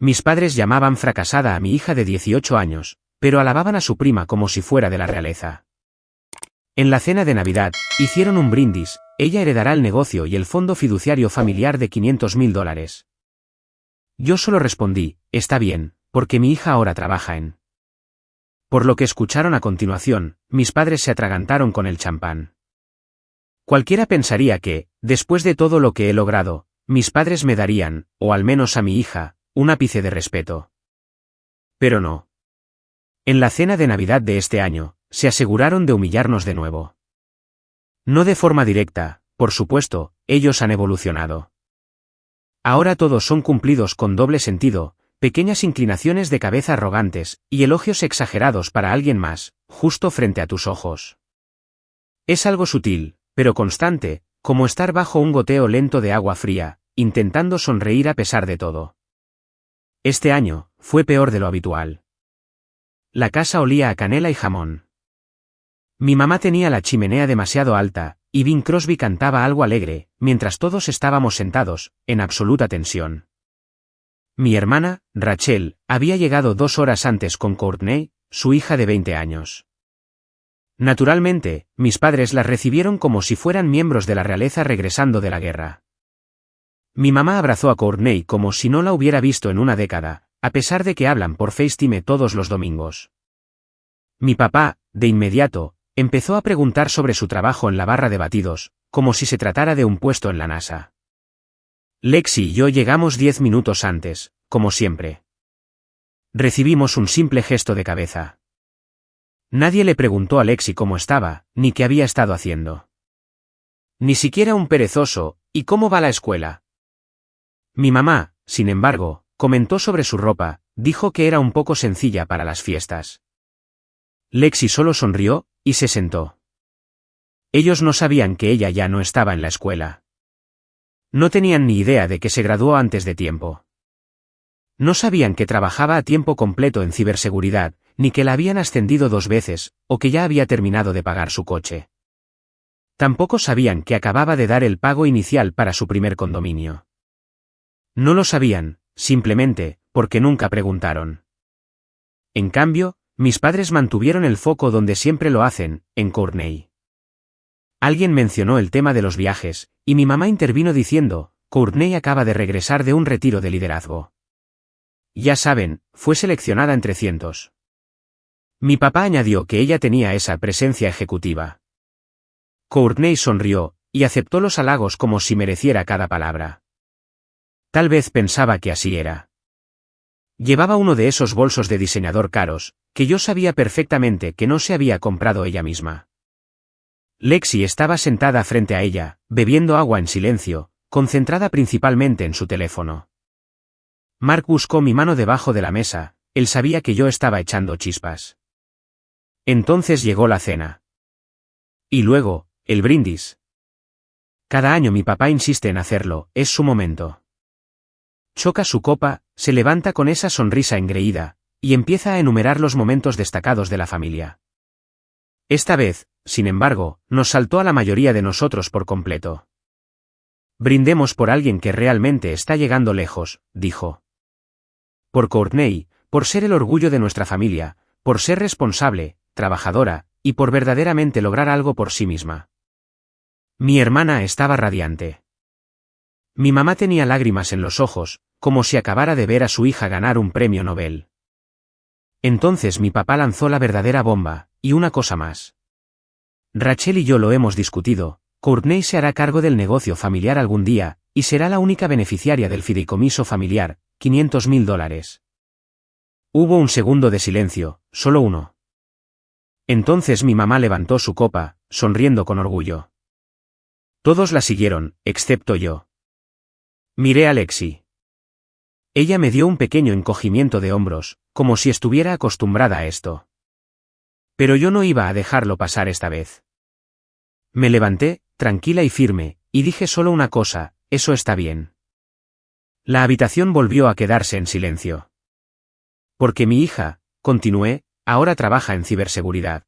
Mis padres llamaban fracasada a mi hija de 18 años, pero alababan a su prima como si fuera de la realeza. En la cena de Navidad, hicieron un brindis, ella heredará el negocio y el fondo fiduciario familiar de $500.000. Yo solo respondí, está bien, porque mi hija ahora trabaja en... Por lo que escucharon a continuación, mis padres se atragantaron con el champán. Cualquiera pensaría que, después de todo lo que he logrado, mis padres me darían, o al menos a mi hija, un ápice de respeto. Pero no. En la cena de Navidad de este año, se aseguraron de humillarnos de nuevo. No de forma directa, por supuesto, ellos han evolucionado. Ahora todos son cumplidos con doble sentido, pequeñas inclinaciones de cabeza arrogantes, y elogios exagerados para alguien más, justo frente a tus ojos. Es algo sutil, pero constante, como estar bajo un goteo lento de agua fría, intentando sonreír a pesar de todo. Este año, fue peor de lo habitual. La casa olía a canela y jamón. Mi mamá tenía la chimenea demasiado alta, y Bing Crosby cantaba algo alegre, mientras todos estábamos sentados, en absoluta tensión. Mi hermana, Rachel, había llegado 2 horas antes con Courtney, su hija de 20 años. Naturalmente, mis padres las recibieron como si fueran miembros de la realeza regresando de la guerra. Mi mamá abrazó a Courtney como si no la hubiera visto en una década, a pesar de que hablan por FaceTime todos los domingos. Mi papá, de inmediato, empezó a preguntar sobre su trabajo en la barra de batidos, como si se tratara de un puesto en la NASA. Lexi y yo llegamos 10 minutos antes, como siempre. Recibimos un simple gesto de cabeza. Nadie le preguntó a Lexi cómo estaba, ni qué había estado haciendo. Ni siquiera un perezoso, ¿y cómo va la escuela? Mi mamá, sin embargo, comentó sobre su ropa, dijo que era un poco sencilla para las fiestas. Lexi solo sonrió, y se sentó. Ellos no sabían que ella ya no estaba en la escuela. No tenían ni idea de que se graduó antes de tiempo. No sabían que trabajaba a tiempo completo en ciberseguridad, ni que la habían ascendido 2 veces, o que ya había terminado de pagar su coche. Tampoco sabían que acababa de dar el pago inicial para su primer condominio. No lo sabían, simplemente, porque nunca preguntaron. En cambio, mis padres mantuvieron el foco donde siempre lo hacen, en Courtney. Alguien mencionó el tema de los viajes, y mi mamá intervino diciendo, Courtney acaba de regresar de un retiro de liderazgo. Ya saben, fue seleccionada entre cientos. Mi papá añadió que ella tenía esa presencia ejecutiva. Courtney sonrió, y aceptó los halagos como si mereciera cada palabra. Tal vez pensaba que así era. Llevaba uno de esos bolsos de diseñador caros, que yo sabía perfectamente que no se había comprado ella misma. Lexi estaba sentada frente a ella, bebiendo agua en silencio, concentrada principalmente en su teléfono. Mark buscó mi mano debajo de la mesa, él sabía que yo estaba echando chispas. Entonces llegó la cena. Y luego, el brindis. Cada año mi papá insiste en hacerlo, es su momento. Choca su copa, se levanta con esa sonrisa engreída, y empieza a enumerar los momentos destacados de la familia. Esta vez, sin embargo, nos saltó a la mayoría de nosotros por completo. Brindemos por alguien que realmente está llegando lejos, dijo. Por Courtney, por ser el orgullo de nuestra familia, por ser responsable, trabajadora, y por verdaderamente lograr algo por sí misma. Mi hermana estaba radiante. Mi mamá tenía lágrimas en los ojos, como si acabara de ver a su hija ganar un premio Nobel. Entonces mi papá lanzó la verdadera bomba, y una cosa más. Rachel y yo lo hemos discutido, Courtney se hará cargo del negocio familiar algún día, y será la única beneficiaria del fideicomiso familiar, $500.000. Hubo un segundo de silencio, solo uno. Entonces mi mamá levantó su copa, sonriendo con orgullo. Todos la siguieron, excepto yo. Miré a Lexi. Ella me dio un pequeño encogimiento de hombros, como si estuviera acostumbrada a esto. Pero yo no iba a dejarlo pasar esta vez. Me levanté, tranquila y firme, y dije solo una cosa, eso está bien. La habitación volvió a quedarse en silencio. Porque mi hija, continué, ahora trabaja en ciberseguridad.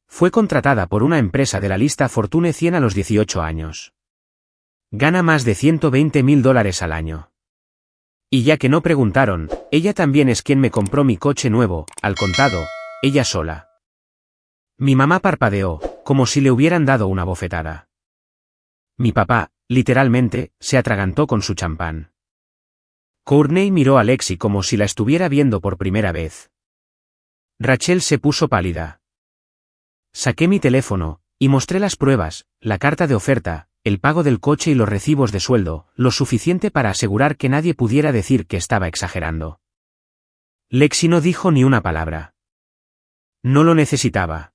Fue contratada por una empresa de la lista Fortune 100 a los 18 años. Gana más de $120.000 al año. Y ya que no preguntaron, ella también es quien me compró mi coche nuevo, al contado, ella sola. Mi mamá parpadeó, como si le hubieran dado una bofetada. Mi papá, literalmente, se atragantó con su champán. Courtney miró a Lexi como si la estuviera viendo por primera vez. Rachel se puso pálida. Saqué mi teléfono, y mostré las pruebas, la carta de oferta, el pago del coche y los recibos de sueldo, lo suficiente para asegurar que nadie pudiera decir que estaba exagerando. Lexi no dijo ni una palabra. No lo necesitaba.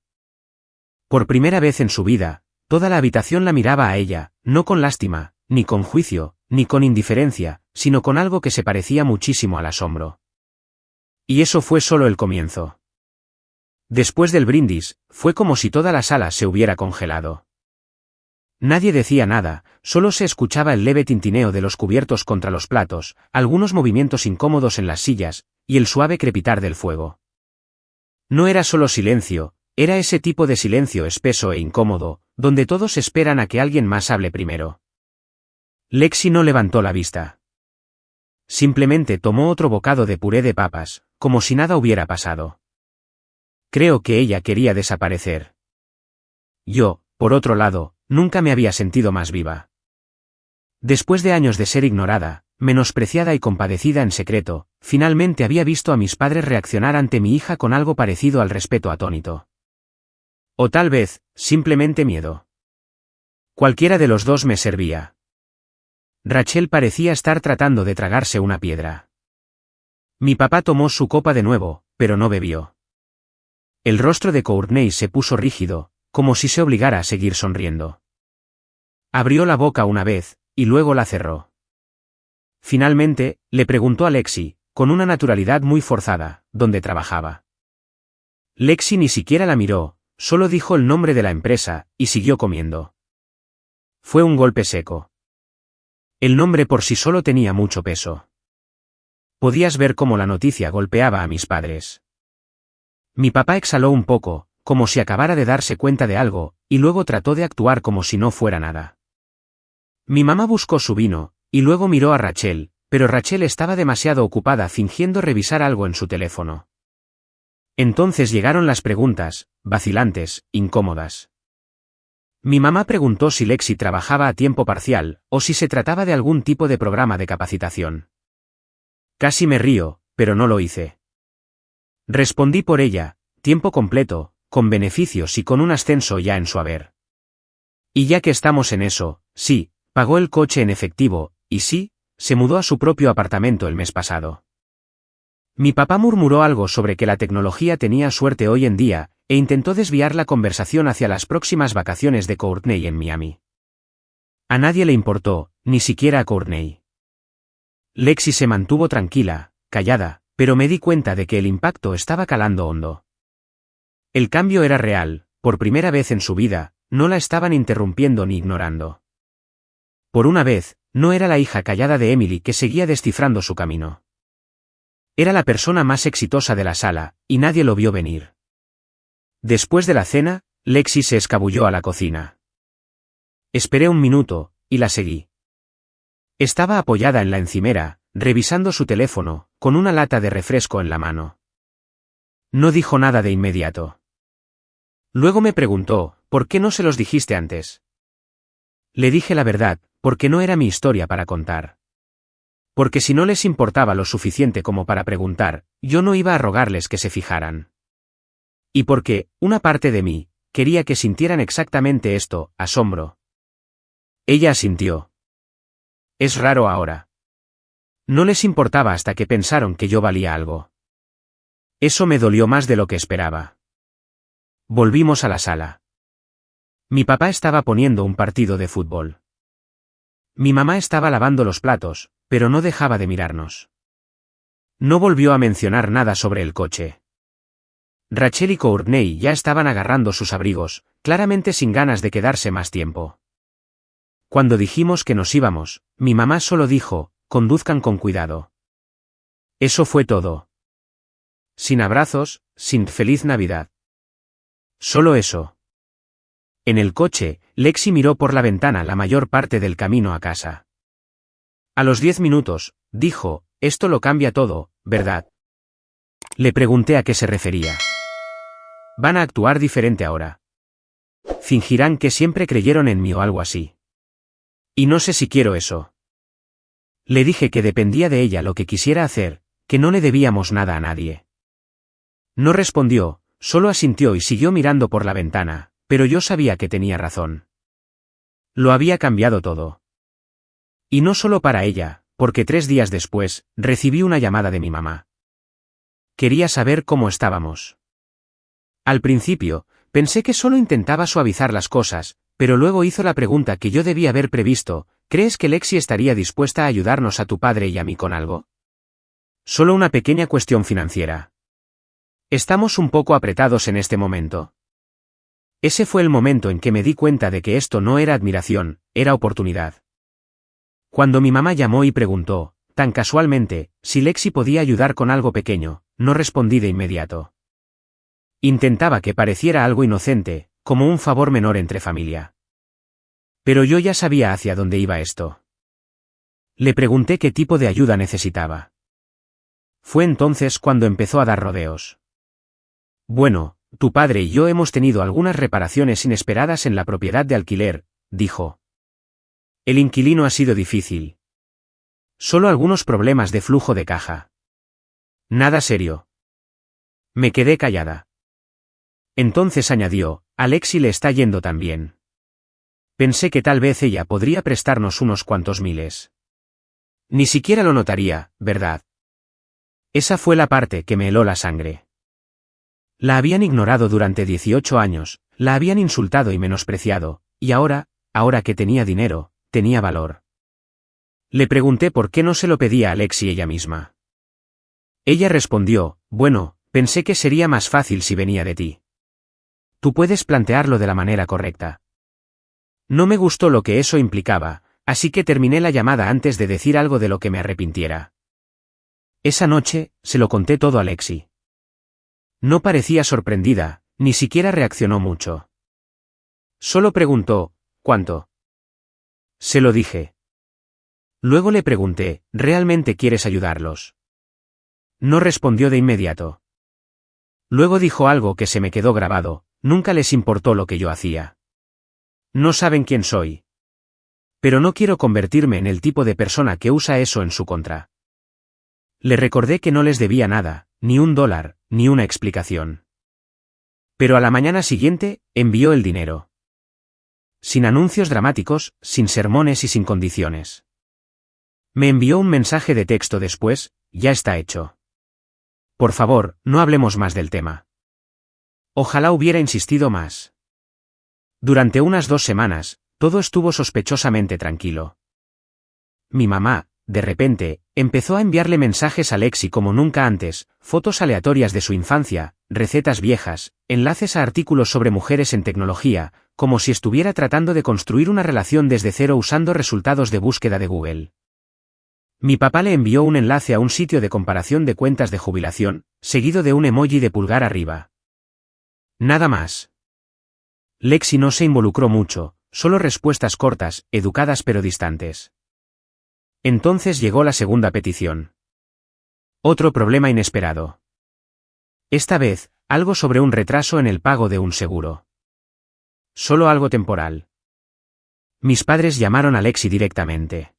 Por primera vez en su vida, toda la habitación la miraba a ella, no con lástima, ni con juicio, ni con indiferencia, sino con algo que se parecía muchísimo al asombro. Y eso fue solo el comienzo. Después del brindis, fue como si toda la sala se hubiera congelado. Nadie decía nada, solo se escuchaba el leve tintineo de los cubiertos contra los platos, algunos movimientos incómodos en las sillas, y el suave crepitar del fuego. No era solo silencio, era ese tipo de silencio espeso e incómodo, donde todos esperan a que alguien más hable primero. Lexi no levantó la vista. Simplemente tomó otro bocado de puré de papas, como si nada hubiera pasado. Creo que ella quería desaparecer. Yo, por otro lado, nunca me había sentido más viva. Después de años de ser ignorada, menospreciada y compadecida en secreto, finalmente había visto a mis padres reaccionar ante mi hija con algo parecido al respeto atónito. O tal vez, simplemente miedo. Cualquiera de los dos me servía. Rachel parecía estar tratando de tragarse una piedra. Mi papá tomó su copa de nuevo, pero no bebió. El rostro de Courtney se puso rígido, como si se obligara a seguir sonriendo. Abrió la boca una vez, y luego la cerró. Finalmente, le preguntó a Lexi, con una naturalidad muy forzada, dónde trabajaba. Lexi ni siquiera la miró, solo dijo el nombre de la empresa, y siguió comiendo. Fue un golpe seco. El nombre por sí solo tenía mucho peso. Podías ver cómo la noticia golpeaba a mis padres. Mi papá exhaló un poco, como si acabara de darse cuenta de algo, y luego trató de actuar como si no fuera nada. Mi mamá buscó su vino, y luego miró a Rachel, pero Rachel estaba demasiado ocupada fingiendo revisar algo en su teléfono. Entonces llegaron las preguntas, vacilantes, incómodas. Mi mamá preguntó si Lexi trabajaba a tiempo parcial, o si se trataba de algún tipo de programa de capacitación. Casi me río, pero no lo hice. Respondí por ella, tiempo completo, con beneficios y con un ascenso ya en su haber. Y ya que estamos en eso, sí, pagó el coche en efectivo, y sí, se mudó a su propio apartamento el mes pasado. Mi papá murmuró algo sobre que la tecnología tenía suerte hoy en día, e intentó desviar la conversación hacia las próximas vacaciones de Courtney en Miami. A nadie le importó, ni siquiera a Courtney. Lexi se mantuvo tranquila, callada, pero me di cuenta de que el impacto estaba calando hondo. El cambio era real, por primera vez en su vida, no la estaban interrumpiendo ni ignorando. Por una vez, no era la hija callada de Emily que seguía descifrando su camino. Era la persona más exitosa de la sala, y nadie lo vio venir. Después de la cena, Lexi se escabulló a la cocina. Esperé un minuto, y la seguí. Estaba apoyada en la encimera, revisando su teléfono, con una lata de refresco en la mano. No dijo nada de inmediato. Luego me preguntó, ¿por qué no se los dijiste antes? Le dije la verdad, porque no era mi historia para contar. Porque si no les importaba lo suficiente como para preguntar, yo no iba a rogarles que se fijaran. Y porque, una parte de mí, quería que sintieran exactamente esto, asombro. Ella asintió. Es raro ahora. No les importaba hasta que pensaron que yo valía algo. Eso me dolió más de lo que esperaba. Volvimos a la sala. Mi papá estaba poniendo un partido de fútbol. Mi mamá estaba lavando los platos, pero no dejaba de mirarnos. No volvió a mencionar nada sobre el coche. Rachel y Courtney ya estaban agarrando sus abrigos, claramente sin ganas de quedarse más tiempo. Cuando dijimos que nos íbamos, mi mamá solo dijo, conduzcan con cuidado. Eso fue todo. Sin abrazos, sin feliz Navidad. Solo eso. En el coche, Lexi miró por la ventana la mayor parte del camino a casa. A los 10 minutos, dijo, esto lo cambia todo, ¿verdad? Le pregunté a qué se refería. Van a actuar diferente ahora. Fingirán que siempre creyeron en mí o algo así. Y no sé si quiero eso. Le dije que dependía de ella lo que quisiera hacer, que no le debíamos nada a nadie. No respondió, solo asintió y siguió mirando por la ventana, pero yo sabía que tenía razón. Lo había cambiado todo. Y no solo para ella, porque 3 días después, recibí una llamada de mi mamá. Quería saber cómo estábamos. Al principio, pensé que solo intentaba suavizar las cosas, pero luego hizo la pregunta que yo debía haber previsto: ¿crees que Lexi estaría dispuesta a ayudarnos a tu padre y a mí con algo? Solo una pequeña cuestión financiera. Estamos un poco apretados en este momento. Ese fue el momento en que me di cuenta de que esto no era admiración, era oportunidad. Cuando mi mamá llamó y preguntó, tan casualmente, si Lexi podía ayudar con algo pequeño, no respondí de inmediato. Intentaba que pareciera algo inocente, como un favor menor entre familia. Pero yo ya sabía hacia dónde iba esto. Le pregunté qué tipo de ayuda necesitaba. Fue entonces cuando empezó a dar rodeos. Bueno, tu padre y yo hemos tenido algunas reparaciones inesperadas en la propiedad de alquiler, dijo. El inquilino ha sido difícil. Solo algunos problemas de flujo de caja. Nada serio. Me quedé callada. Entonces añadió, a Lexi le está yendo tan bien. Pensé que tal vez ella podría prestarnos unos cuantos miles. Ni siquiera lo notaría, ¿verdad? Esa fue la parte que me heló la sangre. La habían ignorado durante 18 años, la habían insultado y menospreciado, y ahora que tenía dinero, tenía valor. Le pregunté por qué no se lo pedía a Lexi ella misma. Ella respondió, bueno, pensé que sería más fácil si venía de ti. Tú puedes plantearlo de la manera correcta. No me gustó lo que eso implicaba, así que terminé la llamada antes de decir algo de lo que me arrepintiera. Esa noche, se lo conté todo a Lexi. No parecía sorprendida, ni siquiera reaccionó mucho. Solo preguntó, ¿cuánto? Se lo dije. Luego le pregunté, ¿realmente quieres ayudarlos? No respondió de inmediato. Luego dijo algo que se me quedó grabado, nunca les importó lo que yo hacía. No saben quién soy. Pero no quiero convertirme en el tipo de persona que usa eso en su contra. Le recordé que no les debía nada, ni $1, ni una explicación. Pero a la mañana siguiente, envió el dinero. Sin anuncios dramáticos, sin sermones y sin condiciones. Me envió un mensaje de texto después, ya está hecho. Por favor, no hablemos más del tema. Ojalá hubiera insistido más. Durante unas 2 semanas, todo estuvo sospechosamente tranquilo. Mi mamá, de repente, empezó a enviarle mensajes a Lexi como nunca antes, fotos aleatorias de su infancia, recetas viejas, enlaces a artículos sobre mujeres en tecnología, como si estuviera tratando de construir una relación desde cero usando resultados de búsqueda de Google. Mi papá le envió un enlace a un sitio de comparación de cuentas de jubilación, seguido de un emoji de pulgar arriba. Nada más. Lexi no se involucró mucho, solo respuestas cortas, educadas pero distantes. Entonces llegó la segunda petición. Otro problema inesperado. Esta vez, algo sobre un retraso en el pago de un seguro. Solo algo temporal. Mis padres llamaron a Lexi directamente.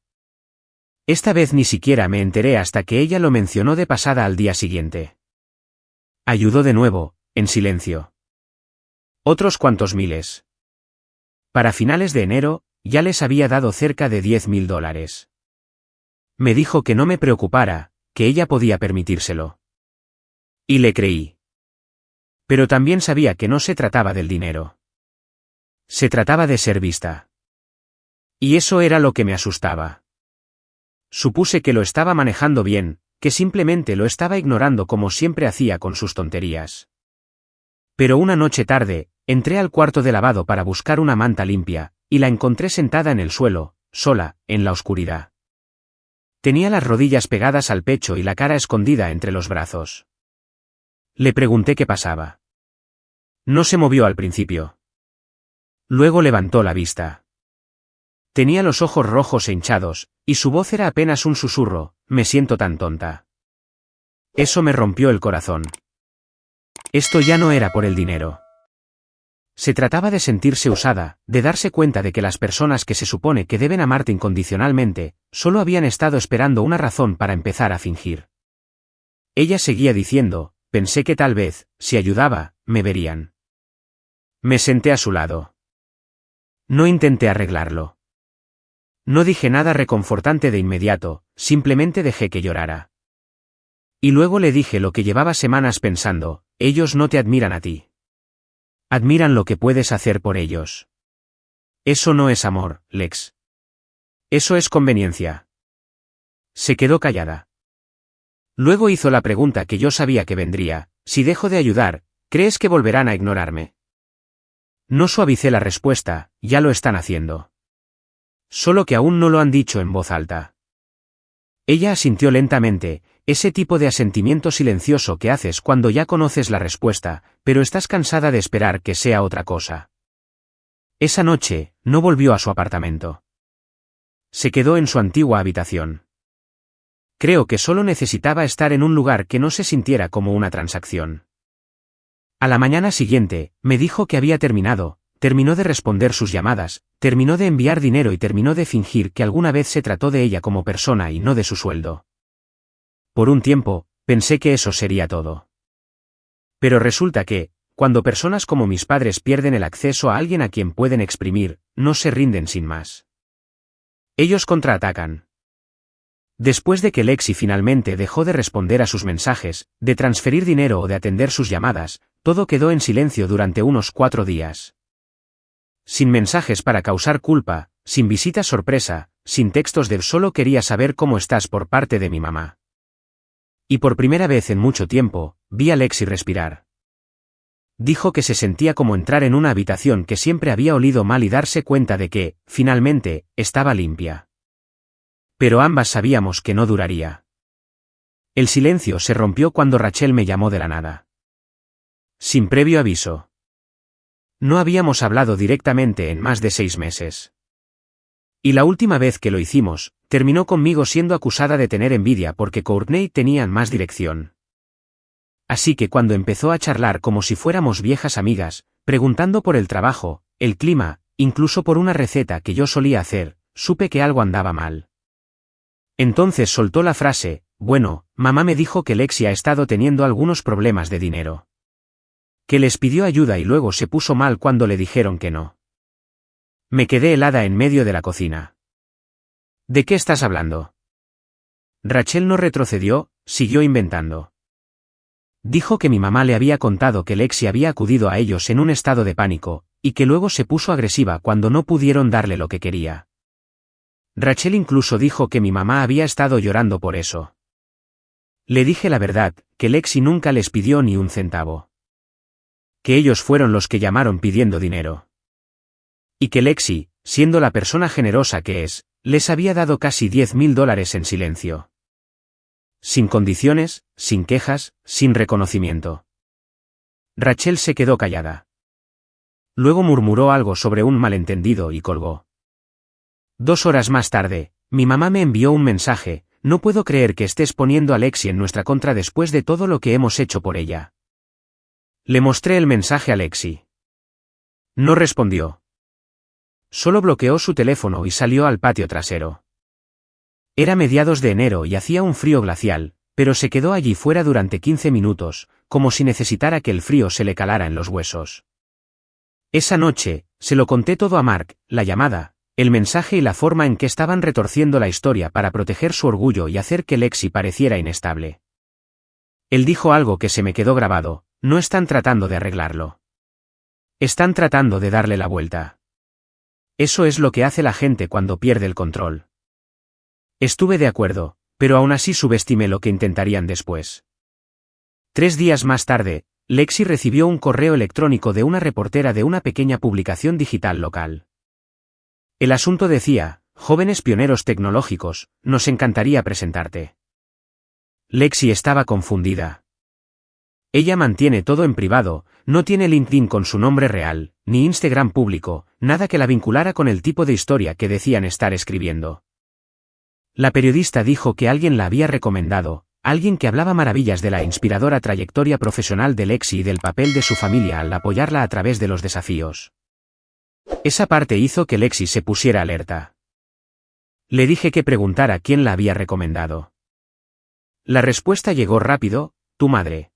Esta vez ni siquiera me enteré hasta que ella lo mencionó de pasada al día siguiente. Ayudó de nuevo, en silencio. Otros cuantos miles. Para finales de enero, ya les había dado cerca de $10.000. Me dijo que no me preocupara, que ella podía permitírselo. Y le creí. Pero también sabía que no se trataba del dinero. Se trataba de ser vista. Y eso era lo que me asustaba. Supuse que lo estaba manejando bien, que simplemente lo estaba ignorando como siempre hacía con sus tonterías. Pero una noche tarde, entré al cuarto de lavado para buscar una manta limpia, y la encontré sentada en el suelo, sola, en la oscuridad. Tenía las rodillas pegadas al pecho y la cara escondida entre los brazos. Le pregunté qué pasaba. No se movió al principio. Luego levantó la vista. Tenía los ojos rojos e hinchados, y su voz era apenas un susurro: me siento tan tonta. Eso me rompió el corazón. Esto ya no era por el dinero. Se trataba de sentirse usada, de darse cuenta de que las personas que se supone que deben amarte incondicionalmente, solo habían estado esperando una razón para empezar a fingir. Ella seguía diciendo: pensé que tal vez, si ayudaba, me verían. Me senté a su lado. No intenté arreglarlo. No dije nada reconfortante de inmediato, simplemente dejé que llorara. Y luego le dije lo que llevaba semanas pensando: ellos no te admiran a ti. Admiran lo que puedes hacer por ellos. Eso no es amor, Lex. Eso es conveniencia. Se quedó callada. Luego hizo la pregunta que yo sabía que vendría: si dejo de ayudar, ¿crees que volverán a ignorarme? No suavicé la respuesta: ya lo están haciendo. Solo que aún no lo han dicho en voz alta. Ella asintió lentamente, ese tipo de asentimiento silencioso que haces cuando ya conoces la respuesta, pero estás cansada de esperar que sea otra cosa. Esa noche, no volvió a su apartamento. Se quedó en su antigua habitación. Creo que solo necesitaba estar en un lugar que no se sintiera como una transacción. A la mañana siguiente, me dijo que había terminó de responder sus llamadas, terminó de enviar dinero y terminó de fingir que alguna vez se trató de ella como persona y no de su sueldo. Por un tiempo, pensé que eso sería todo. Pero resulta que, cuando personas como mis padres pierden el acceso a alguien a quien pueden exprimir, no se rinden sin más. Ellos contraatacan. Después de que Lexi finalmente dejó de responder a sus mensajes, de transferir dinero o de atender sus llamadas, todo quedó en silencio durante unos 4 días. Sin mensajes para causar culpa, sin visitas sorpresa, sin textos de solo quería saber cómo estás por parte de mi mamá. Y por primera vez en mucho tiempo, vi a Lexi respirar. Dijo que se sentía como entrar en una habitación que siempre había olido mal y darse cuenta de que, finalmente, estaba limpia. Pero ambas sabíamos que no duraría. El silencio se rompió cuando Rachel me llamó de la nada. Sin previo aviso. No habíamos hablado directamente en más de 6 meses. Y la última vez que lo hicimos, terminó conmigo siendo acusada de tener envidia porque Courtney tenía más dirección. Así que cuando empezó a charlar como si fuéramos viejas amigas, preguntando por el trabajo, el clima, incluso por una receta que yo solía hacer, supe que algo andaba mal. Entonces soltó la frase: bueno, mamá me dijo que Lexi ha estado teniendo algunos problemas de dinero. Que les pidió ayuda y luego se puso mal cuando le dijeron que no. Me quedé helada en medio de la cocina. ¿De qué estás hablando? Rachel no retrocedió, siguió inventando. Dijo que mi mamá le había contado que Lexi había acudido a ellos en un estado de pánico, y que luego se puso agresiva cuando no pudieron darle lo que quería. Rachel incluso dijo que mi mamá había estado llorando por eso. Le dije la verdad, que Lexi nunca les pidió ni un centavo. Que ellos fueron los que llamaron pidiendo dinero. Y que Lexi, siendo la persona generosa que es, les había dado casi $10,000 en silencio. Sin condiciones, sin quejas, sin reconocimiento. Rachel se quedó callada. Luego murmuró algo sobre un malentendido y colgó. 2 horas más tarde, mi mamá me envió un mensaje: no puedo creer que estés poniendo a Lexi en nuestra contra después de todo lo que hemos hecho por ella. Le mostré el mensaje a Lexi. No respondió. Solo bloqueó su teléfono y salió al patio trasero. Era mediados de enero y hacía un frío glacial, pero se quedó allí fuera durante 15 minutos, como si necesitara que el frío se le calara en los huesos. Esa noche, se lo conté todo a Mark: la llamada, el mensaje y la forma en que estaban retorciendo la historia para proteger su orgullo y hacer que Lexi pareciera inestable. Él dijo algo que se me quedó grabado: no están tratando de arreglarlo. Están tratando de darle la vuelta. Eso es lo que hace la gente cuando pierde el control. Estuve de acuerdo, pero aún así subestimé lo que intentarían después. 3 días más tarde, Lexi recibió un correo electrónico de una reportera de una pequeña publicación digital local. El asunto decía: jóvenes pioneros tecnológicos, nos encantaría presentarte. Lexi estaba confundida. Ella mantiene todo en privado, no tiene LinkedIn con su nombre real, ni Instagram público, nada que la vinculara con el tipo de historia que decían estar escribiendo. La periodista dijo que alguien la había recomendado, alguien que hablaba maravillas de la inspiradora trayectoria profesional de Lexi y del papel de su familia al apoyarla a través de los desafíos. Esa parte hizo que Lexi se pusiera alerta. Le dije que preguntara quién la había recomendado. La respuesta llegó rápido: tu madre.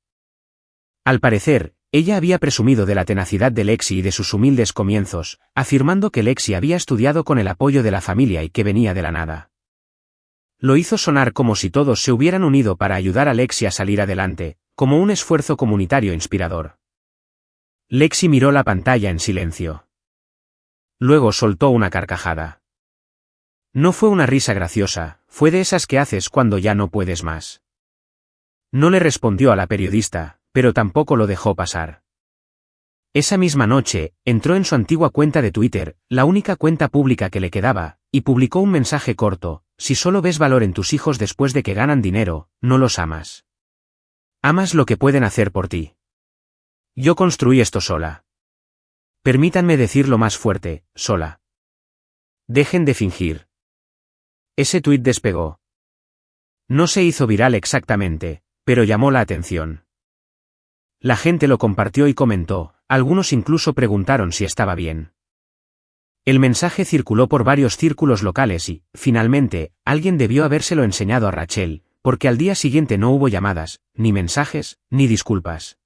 Al parecer, ella había presumido de la tenacidad de Lexi y de sus humildes comienzos, afirmando que Lexi había estudiado con el apoyo de la familia y que venía de la nada. Lo hizo sonar como si todos se hubieran unido para ayudar a Lexi a salir adelante, como un esfuerzo comunitario inspirador. Lexi miró la pantalla en silencio. Luego soltó una carcajada. No fue una risa graciosa, fue de esas que haces cuando ya no puedes más. No le respondió a la periodista, pero tampoco lo dejó pasar. Esa misma noche, entró en su antigua cuenta de Twitter, la única cuenta pública que le quedaba, y publicó un mensaje corto: si solo ves valor en tus hijos después de que ganan dinero, no los amas. Amas lo que pueden hacer por ti. Yo construí esto sola. Permítanme decirlo más fuerte: sola. Dejen de fingir. Ese tuit despegó. No se hizo viral exactamente, pero llamó la atención. La gente lo compartió y comentó, algunos incluso preguntaron si estaba bien. El mensaje circuló por varios círculos locales y, finalmente, alguien debió habérselo enseñado a Rachel, porque al día siguiente no hubo llamadas, ni mensajes, ni disculpas.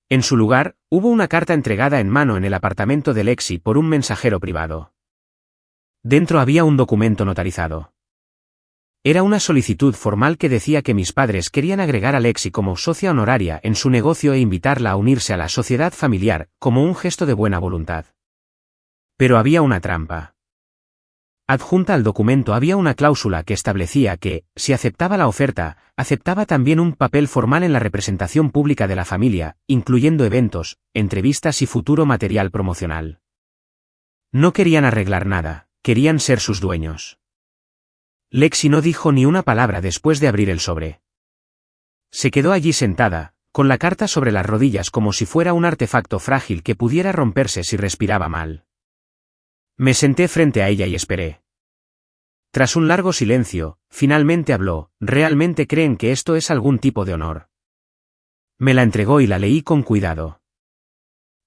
En su lugar, hubo una carta entregada en mano en el apartamento de Lexi por un mensajero privado. Dentro había un documento notarizado. Era una solicitud formal que decía que mis padres querían agregar a Lexi como socia honoraria en su negocio e invitarla a unirse a la sociedad familiar, como un gesto de buena voluntad. Pero había una trampa. Adjunta al documento había una cláusula que establecía que, si aceptaba la oferta, aceptaba también un papel formal en la representación pública de la familia, incluyendo eventos, entrevistas y futuro material promocional. No querían arreglar nada, querían ser sus dueños. Lexi no dijo ni una palabra después de abrir el sobre. Se quedó allí sentada, con la carta sobre las rodillas como si fuera un artefacto frágil que pudiera romperse si respiraba mal. Me senté frente a ella y esperé. Tras un largo silencio, finalmente habló: ¿realmente creen que esto es algún tipo de honor? Me la entregó y la leí con cuidado.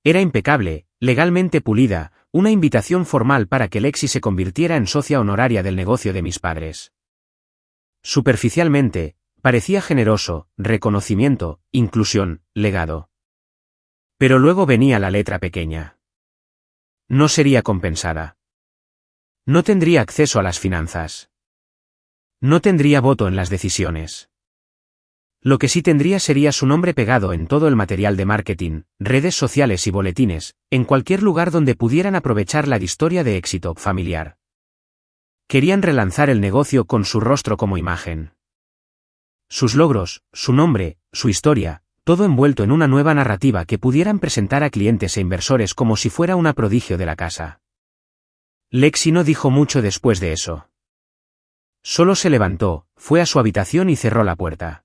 Era impecable, legalmente pulida, una invitación formal para que Lexi se convirtiera en socia honoraria del negocio de mis padres. Superficialmente, parecía generoso: reconocimiento, inclusión, legado. Pero luego venía la letra pequeña. No sería compensada. No tendría acceso a las finanzas. No tendría voto en las decisiones. Lo que sí tendría sería su nombre pegado en todo el material de marketing, redes sociales y boletines, en cualquier lugar donde pudieran aprovechar la historia de éxito familiar. Querían relanzar el negocio con su rostro como imagen. Sus logros, su nombre, su historia, todo envuelto en una nueva narrativa que pudieran presentar a clientes e inversores como si fuera una prodigio de la casa. Lexi no dijo mucho después de eso. Solo se levantó, fue a su habitación y cerró la puerta.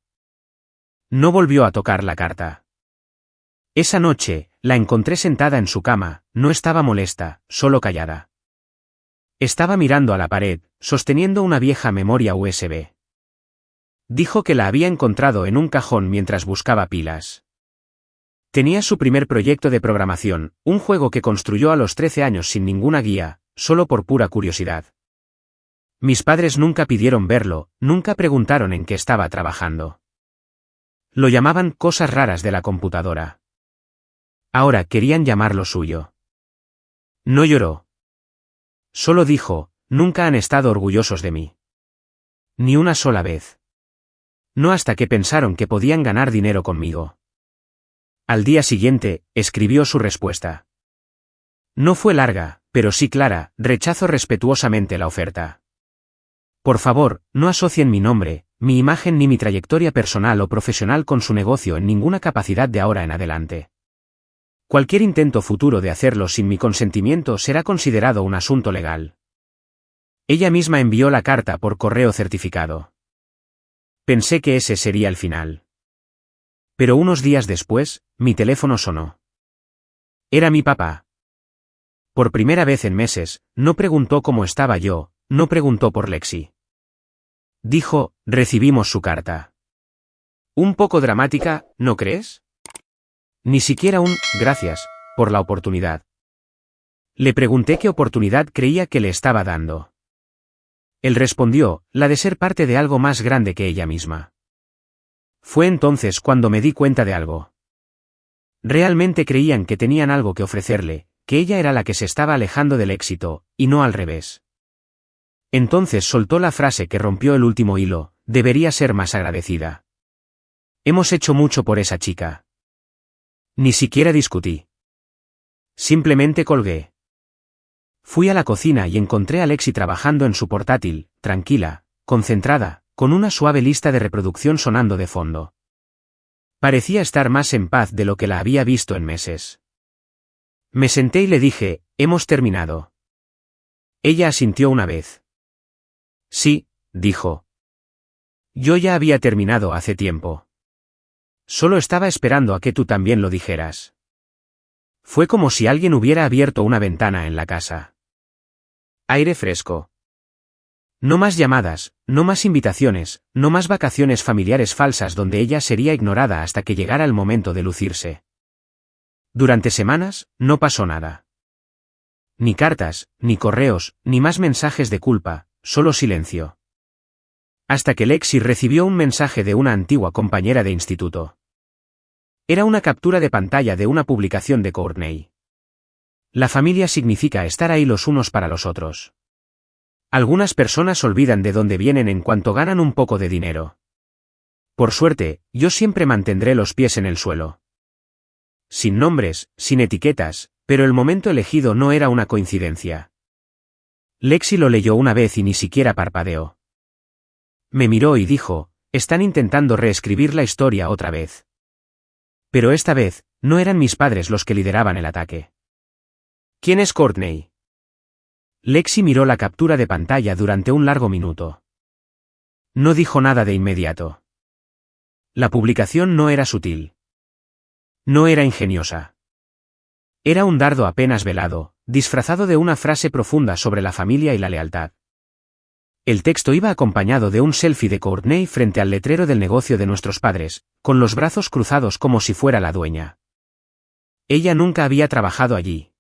No volvió a tocar la carta. Esa noche, la encontré sentada en su cama, no estaba molesta, solo callada. Estaba mirando a la pared, sosteniendo una vieja memoria USB. Dijo que la había encontrado en un cajón mientras buscaba pilas. Tenía su primer proyecto de programación, un juego que construyó a los 13 años sin ninguna guía, solo por pura curiosidad. Mis padres nunca pidieron verlo, nunca preguntaron en qué estaba trabajando. Lo llamaban cosas raras de la computadora. Ahora querían llamarlo suyo. No lloró. Solo dijo: nunca han estado orgullosos de mí. Ni una sola vez. No hasta que pensaron que podían ganar dinero conmigo. Al día siguiente, escribió su respuesta. No fue larga, pero sí clara: rechazo respetuosamente la oferta. Por favor, no asocien mi nombre, mi imagen ni mi trayectoria personal o profesional con su negocio en ninguna capacidad de ahora en adelante. Cualquier intento futuro de hacerlo sin mi consentimiento será considerado un asunto legal. Ella misma envió la carta por correo certificado. Pensé que ese sería el final. Pero unos días después, mi teléfono sonó. Era mi papá. Por primera vez en meses, no preguntó cómo estaba yo, no preguntó por Lexi. Dijo, recibimos su carta. Un poco dramática, ¿no crees? Ni siquiera un, gracias, por la oportunidad. Le pregunté qué oportunidad creía que le estaba dando. Él respondió, la de ser parte de algo más grande que ella misma. Fue entonces cuando me di cuenta de algo. Realmente creían que tenían algo que ofrecerle, que ella era la que se estaba alejando del éxito, y no al revés. Entonces soltó la frase que rompió el último hilo, debería ser más agradecida. Hemos hecho mucho por esa chica. Ni siquiera discutí. Simplemente colgué. Fui a la cocina y encontré a Lexi trabajando en su portátil, tranquila, concentrada, con una suave lista de reproducción sonando de fondo. Parecía estar más en paz de lo que la había visto en meses. Me senté y le dije, hemos terminado. Ella asintió una vez. Sí, dijo. Yo ya había terminado hace tiempo. Solo estaba esperando a que tú también lo dijeras. Fue como si alguien hubiera abierto una ventana en la casa. Aire fresco. No más llamadas, no más invitaciones, no más vacaciones familiares falsas donde ella sería ignorada hasta que llegara el momento de lucirse. Durante semanas, no pasó nada. Ni cartas, ni correos, ni más mensajes de culpa, solo silencio. Hasta que Lexi recibió un mensaje de una antigua compañera de instituto. Era una captura de pantalla de una publicación de Courtney. La familia significa estar ahí los unos para los otros. Algunas personas olvidan de dónde vienen en cuanto ganan un poco de dinero. Por suerte, yo siempre mantendré los pies en el suelo. Sin nombres, sin etiquetas, pero el momento elegido no era una coincidencia. Lexi lo leyó una vez y ni siquiera parpadeó. Me miró y dijo, están intentando reescribir la historia otra vez. Pero esta vez, no eran mis padres los que lideraban el ataque. ¿Quién es Courtney? Lexi miró la captura de pantalla durante un largo minuto. No dijo nada de inmediato. La publicación no era sutil. No era ingeniosa. Era un dardo apenas velado, disfrazado de una frase profunda sobre la familia y la lealtad. El texto iba acompañado de un selfie de Courtney frente al letrero del negocio de nuestros padres, con los brazos cruzados como si fuera la dueña. Ella nunca había trabajado allí.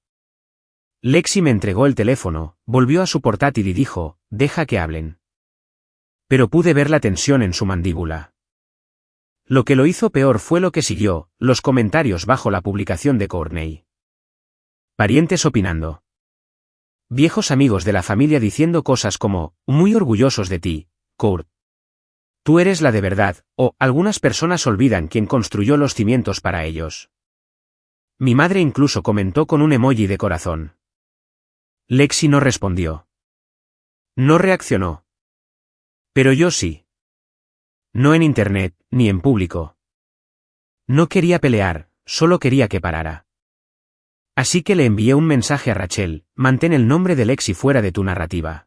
Lexi me entregó el teléfono, volvió a su portátil y dijo, deja que hablen. Pero pude ver la tensión en su mandíbula. Lo que lo hizo peor fue lo que siguió, los comentarios bajo la publicación de Courtney. Parientes opinando. Viejos amigos de la familia diciendo cosas como, muy orgullosos de ti, Kurt. Tú eres la de verdad, o, algunas personas olvidan quién construyó los cimientos para ellos. Mi madre incluso comentó con un emoji de corazón. Lexi no respondió. No reaccionó. Pero yo sí. No en internet, ni en público. No quería pelear, solo quería que parara. Así que le envié un mensaje a Rachel, mantén el nombre de Lexi fuera de tu narrativa.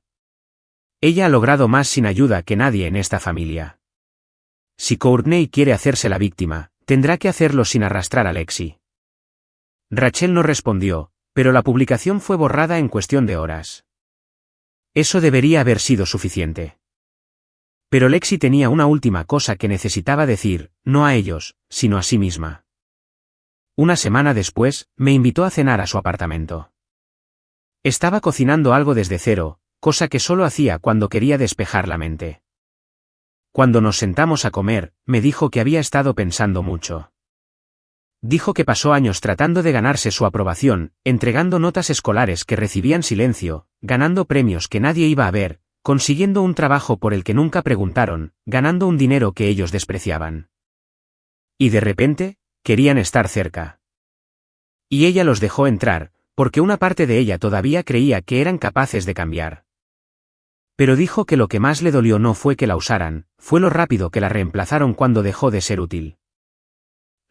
Ella ha logrado más sin ayuda que nadie en esta familia. Si Courtney quiere hacerse la víctima, tendrá que hacerlo sin arrastrar a Lexi. Rachel no respondió, pero la publicación fue borrada en cuestión de horas. Eso debería haber sido suficiente. Pero Lexi tenía una última cosa que necesitaba decir, no a ellos, sino a sí misma. Una semana después, me invitó a cenar a su apartamento. Estaba cocinando algo desde cero, cosa que solo hacía cuando quería despejar la mente. Cuando nos sentamos a comer, me dijo que había estado pensando mucho. Dijo que pasó años tratando de ganarse su aprobación, entregando notas escolares que recibían silencio, ganando premios que nadie iba a ver, consiguiendo un trabajo por el que nunca preguntaron, ganando un dinero que ellos despreciaban. Y de repente, querían estar cerca. Y ella los dejó entrar, porque una parte de ella todavía creía que eran capaces de cambiar. Pero dijo que lo que más le dolió no fue que la usaran, fue lo rápido que la reemplazaron cuando dejó de ser útil.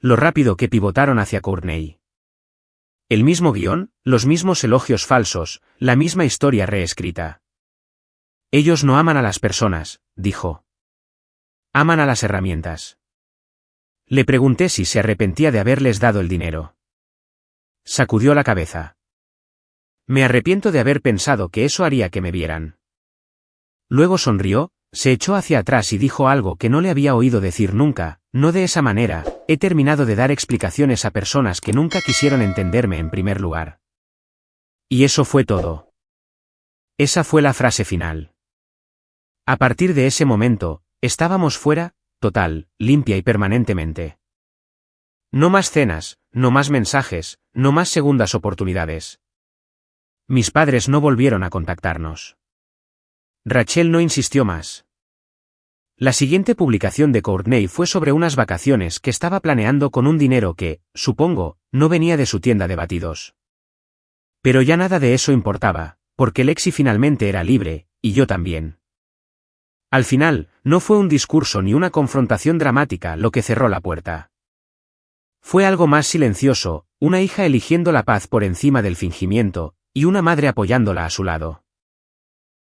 Lo rápido que pivotaron hacia Courtney. El mismo guión, los mismos elogios falsos, la misma historia reescrita. Ellos no aman a las personas, dijo. Aman a las herramientas. Le pregunté si se arrepentía de haberles dado el dinero. Sacudió la cabeza. Me arrepiento de haber pensado que eso haría que me vieran. Luego sonrió, se echó hacia atrás y dijo algo que no le había oído decir nunca: no de esa manera, he terminado de dar explicaciones a personas que nunca quisieron entenderme en primer lugar. Y eso fue todo. Esa fue la frase final. A partir de ese momento, estábamos fuera, total, limpia y permanentemente. No más cenas, no más mensajes, no más segundas oportunidades. Mis padres no volvieron a contactarnos. Rachel no insistió más. La siguiente publicación de Courtney fue sobre unas vacaciones que estaba planeando con un dinero que, supongo, no venía de su tienda de batidos. Pero ya nada de eso importaba, porque Lexi finalmente era libre, y yo también. Al final, no fue un discurso ni una confrontación dramática lo que cerró la puerta. Fue algo más silencioso, una hija eligiendo la paz por encima del fingimiento, y una madre apoyándola a su lado.